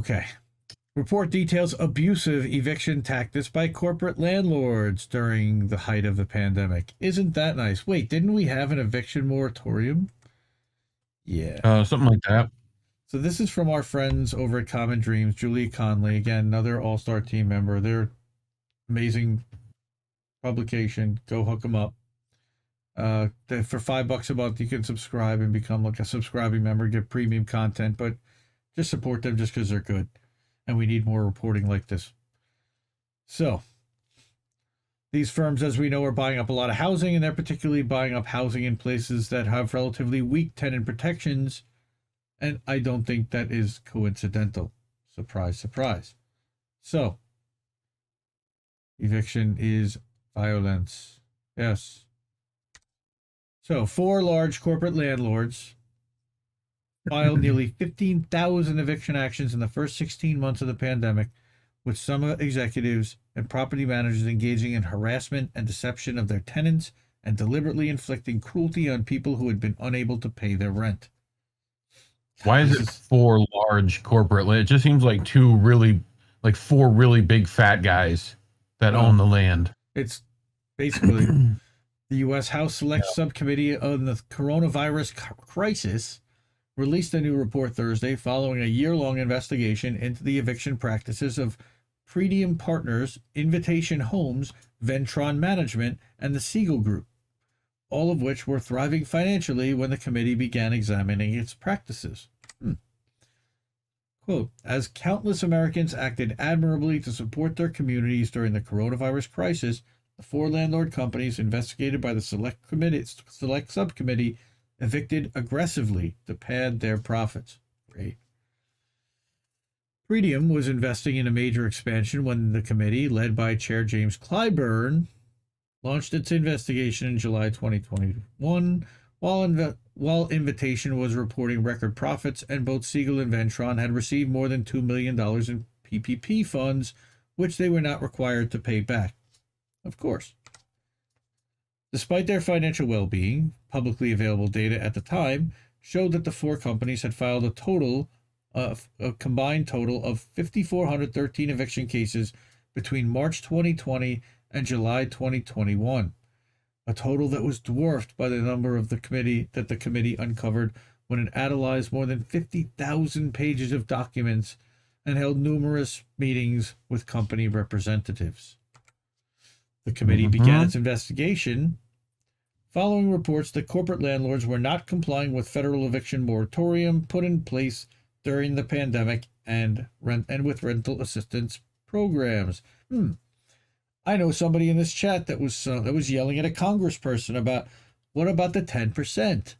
Okay. Report details abusive eviction tactics by corporate landlords during the height of the pandemic. Isn't that nice? Wait, didn't we have an eviction moratorium? Yeah. Something like that. So this is from our friends over at CommonDreams, Julie Conley, again, another all-star team member. They're amazing publication. Go hook them up. For $5 a month, you can subscribe and become like a subscribing member, get premium content, but just support them just because they're good. And we need more reporting like this. So, these firms, as we know, are buying up a lot of housing, and they're particularly buying up housing in places that have relatively weak tenant protections. And I don't think that is coincidental. Surprise, surprise. So, eviction is violence. Yes. So, 4 large corporate landlords filed nearly 15,000 eviction actions in the first 16 months of the pandemic, with some executives and property managers engaging in harassment and deception of their tenants and deliberately inflicting cruelty on people who had been unable to pay their rent. Why is it 4 large corporate? It just seems like 4 really big fat guys that own the land. It's basically the U.S. House Select Subcommittee on the Coronavirus Crisis released a new report Thursday following a year-long investigation into the eviction practices of Pretium Partners, Invitation Homes, Ventron Management, and the Siegel Group, all of which were thriving financially when the committee began examining its practices. Quote, as countless Americans acted admirably to support their communities during the coronavirus crisis, the 4 landlord companies investigated by the Select Subcommittee evicted aggressively to pad their profits. Great. Pretium was investing in a major expansion when the committee, led by Chair James Clyburn, launched its investigation in July 2021, while Invitation was reporting record profits, and both Siegel and Ventron had received more than $2 million in PPP funds, which they were not required to pay back. Of course. Despite their financial well-being, publicly available data at the time showed that the 4 companies had filed a combined total of 5,413 eviction cases between March 2020 and July 2021, a total that was dwarfed by the number of the committee uncovered when it analyzed more than 50,000 pages of documents and held numerous meetings with company representatives. The committee began its investigation following reports that corporate landlords were not complying with federal eviction moratorium put in place during the pandemic and with rental assistance programs. I know somebody in this chat that was yelling at a congressperson about what about the 10%?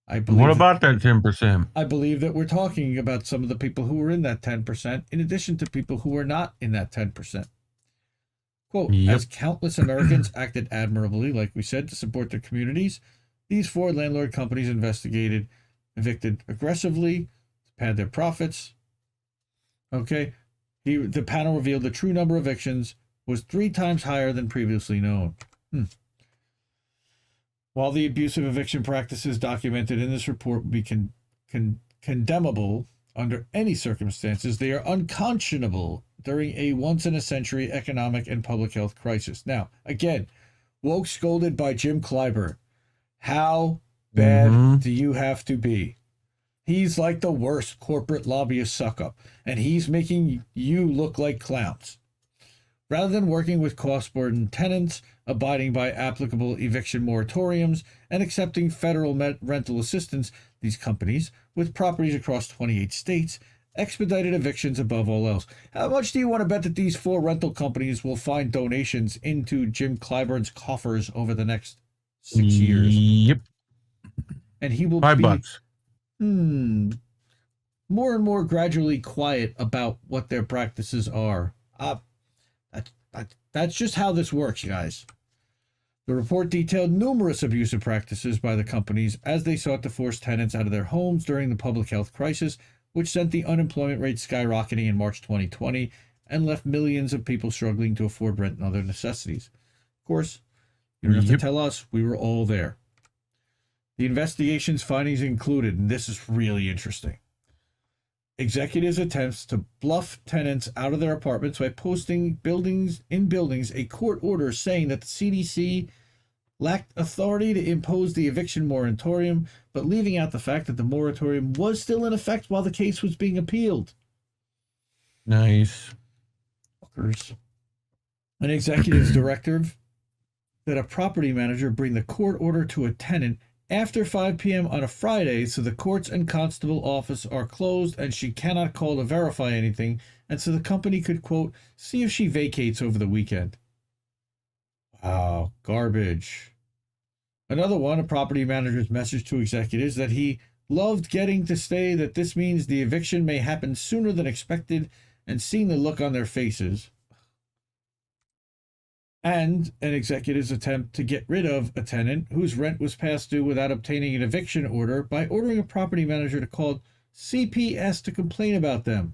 What about that 10%? I believe that we're talking about some of the people who were in that 10%, in addition to people who were not in that 10%. Quote, as countless Americans acted admirably, like we said, to support their communities, these 4 landlord companies evicted aggressively to pad their profits. Okay. The panel revealed the true number of evictions was 3 times higher than previously known. While the abusive eviction practices documented in this report would be condemnable under any circumstances, they are unconscionable during a once-in-a-century economic and public health crisis. Now, again, woke scolded by Jim Clyburn. How bad do you have to be? He's like the worst corporate lobbyist suck-up, and he's making you look like clowns. Rather than working with cost-burdened tenants, abiding by applicable eviction moratoriums, and accepting federal rental assistance, these companies, with properties across 28 states, expedited evictions above all else. How much do you want to bet that these 4 rental companies will find donations into Jim Clyburn's coffers over the next 6 years? Yep. And he will $5. More and more gradually quiet about what their practices are. That's just how this works, guys. The report detailed numerous abusive practices by the companies as they sought to force tenants out of their homes during the public health crisis, which sent the unemployment rate skyrocketing in March 2020 and left millions of people struggling to afford rent and other necessities. Of course, you don't have to tell us, we were all there. The investigation's findings included, and this is really interesting, executives' attempts to bluff tenants out of their apartments by posting buildings a court order saying that the CDC lacked authority to impose the eviction moratorium, but leaving out the fact that the moratorium was still in effect while the case was being appealed. Nice. Fuckers. An executive's directive that a property manager bring the court order to a tenant after 5 p.m. on a Friday, so the courts and constable office are closed and she cannot call to verify anything, and so the company could, quote, see if she vacates over the weekend. Wow, garbage. Another one, a property manager's message to executives that he loved getting to stay, that this means the eviction may happen sooner than expected, and seeing the look on their faces. And an executive's attempt to get rid of a tenant whose rent was past due without obtaining an eviction order by ordering a property manager to call CPS to complain about them,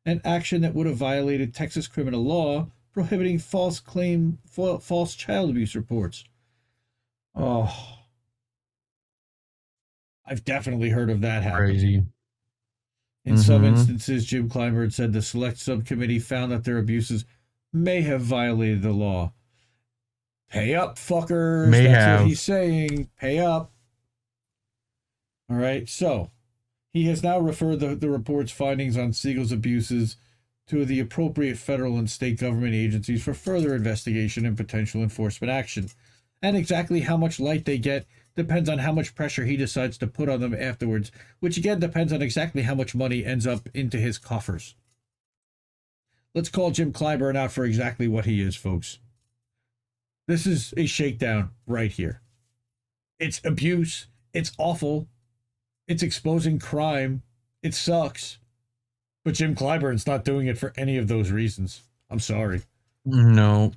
an action that would have violated Texas criminal law prohibiting false child abuse reports. Oh, I've definitely heard of that happen. Crazy. In some instances, Jim Kleinberg said the select subcommittee found that their abuses may have violated the law. Pay up, fuckers. That's what he's saying. Pay up. All right. So he has now referred the report's findings on Siegel's abuses to the appropriate federal and state government agencies for further investigation and potential enforcement action. And exactly how much light they get depends on how much pressure he decides to put on them afterwards, which again depends on exactly how much money ends up into his coffers. Let's call Jim Clyburn out for exactly what he is, folks. This is a shakedown right here. It's abuse. It's awful. It's exposing crime. It sucks. But Jim Clyburn's not doing it for any of those reasons. I'm sorry. No.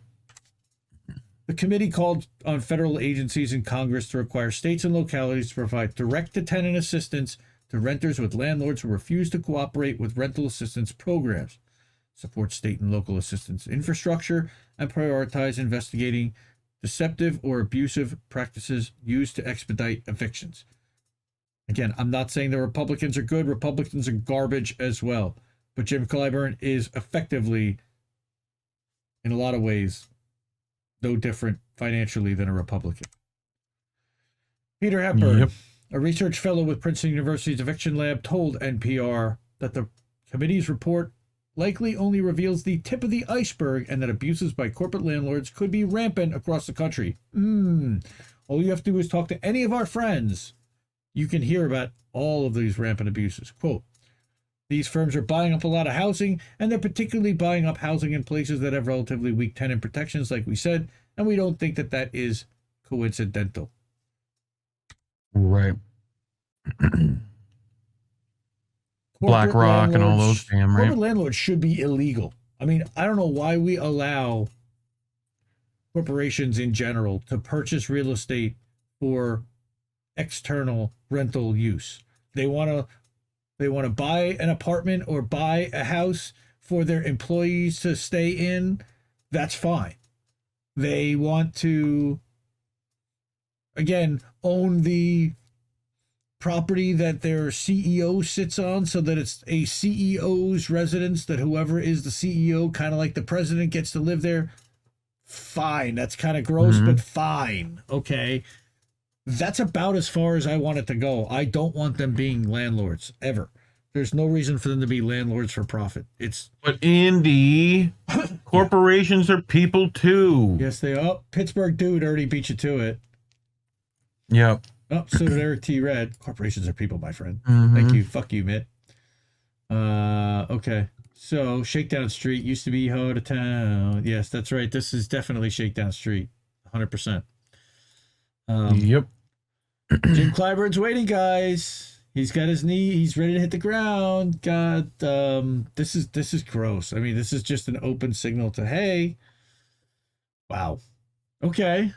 The committee called on federal agencies and Congress to require states and localities to provide direct-to-tenant assistance to renters with landlords who refuse to cooperate with rental assistance programs, support state and local assistance infrastructure, and prioritize investigating deceptive or abusive practices used to expedite evictions. Again, I'm not saying the Republicans are good. Republicans are garbage as well. But Jim Clyburn is effectively, in a lot of ways, no different financially than a Republican. Peter Hepburn, a research fellow with Princeton University's Eviction Lab, told NPR that the committee's report likely only reveals the tip of the iceberg and that abuses by corporate landlords could be rampant across the country. All you have to do is talk to any of our friends. You can hear about all of these rampant abuses. Quote, these firms are buying up a lot of housing, and they're particularly buying up housing in places that have relatively weak tenant protections, like we said, and we don't think that that is coincidental. Right. BlackRock and all those damn right. Corporate landlords should be illegal. I mean, I don't know why we allow corporations in general to purchase real estate for external rental use. They want to buy an apartment or buy a house for their employees to stay in. That's fine. They want to, again, own the property that their CEO sits on so that it's a CEO's residence, that whoever is the CEO, kind of like the president, gets to live there. Fine. That's kind of gross, but fine. Okay. That's about as far as I want it to go. I don't want them being landlords ever. There's no reason for them to be landlords for profit. But Indy, corporations are people too. Yes, they are. Pittsburgh dude already beat you to it. Yep. Oh, so did Eric T. Red. Corporations are people, my friend. Thank you. Fuck you, Mitt. Okay. So, Shakedown Street used to be Ho to Town. Yes, that's right. This is definitely Shakedown Street. 100%. Yep. Jim Clyburn's waiting, guys. He's got his knee. He's ready to hit the ground. God, this is gross. I mean, this is just an open signal to, hey. Wow. Okay.